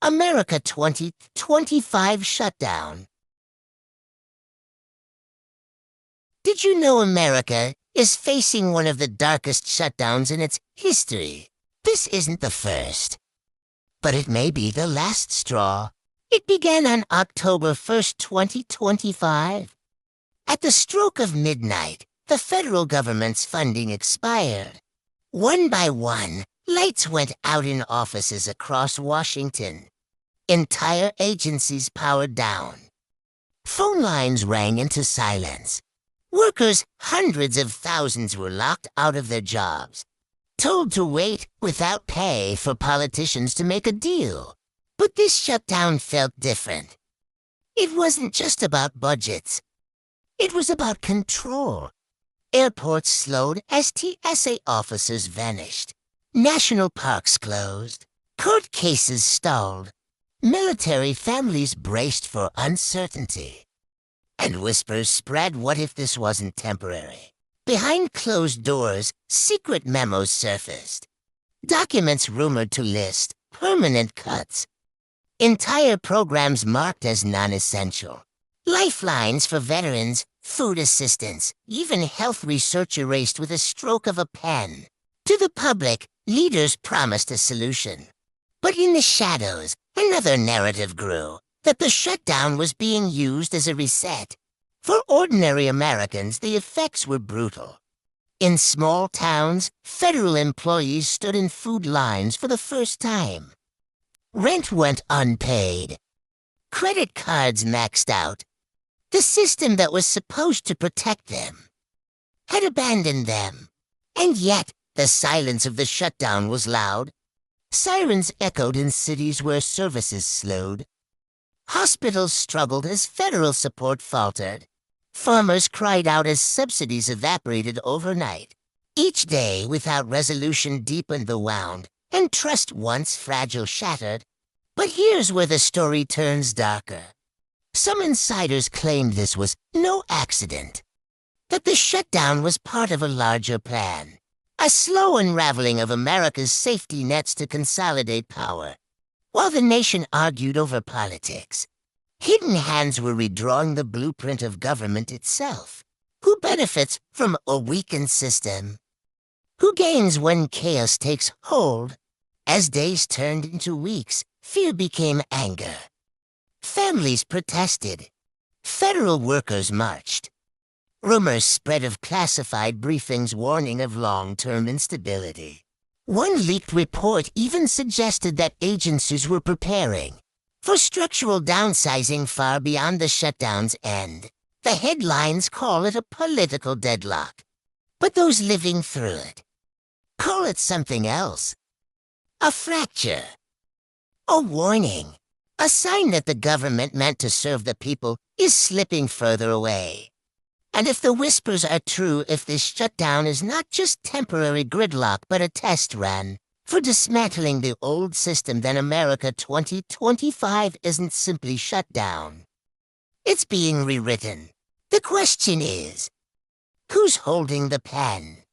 America 2025 shutdown. Did you know America is facing one of the darkest shutdowns in its history? This isn't the first, but it may be the last straw. It began on October 1st, 2025. At the stroke of midnight, the federal government's funding expired. One by one, lights went out in offices across Washington. Entire agencies powered down. Phone lines rang into silence. Workers, hundreds of thousands, were locked out of their jobs, told to wait without pay for politicians to make a deal. But this shutdown felt different. It wasn't just about budgets. It was about control. Airports slowed as TSA officers vanished. National parks closed. Court cases stalled. Military families braced for uncertainty. And whispers spread, what if this wasn't temporary? Behind closed doors, secret memos surfaced. Documents rumored to list permanent cuts. Entire programs marked as non-essential. Lifelines for veterans, food assistance, even health research erased with a stroke of a pen. To the public, leaders promised a solution. But in the shadows, another narrative grew, that the shutdown was being used as a reset. For ordinary Americans, the effects were brutal. In small towns, federal employees stood in food lines for the first time. Rent went unpaid. Credit cards maxed out. The system that was supposed to protect them had abandoned them. And yet, the silence of the shutdown was loud. Sirens echoed in cities where services slowed. Hospitals struggled as federal support faltered. Farmers cried out as subsidies evaporated overnight. Each day without resolution deepened the wound, and trust once fragile shattered. But here's where the story turns darker. Some insiders claimed this was no accident, that the shutdown was part of a larger plan. A slow unraveling of America's safety nets to consolidate power. While the nation argued over politics, hidden hands were redrawing the blueprint of government itself. Who benefits from a weakened system? Who gains when chaos takes hold? As days turned into weeks, fear became anger. Families protested. Federal workers marched. Rumors spread of classified briefings warning of long-term instability. One leaked report even suggested that agencies were preparing for structural downsizing far beyond the shutdown's end. The headlines call it a political deadlock, but those living through it call it something else. A fracture. A warning. A sign that the government meant to serve the people is slipping further away. And if the whispers are true, if this shutdown is not just temporary gridlock but a test run for dismantling the old system, then America 2025 isn't simply shut down. It's being rewritten. The question is, who's holding the pen?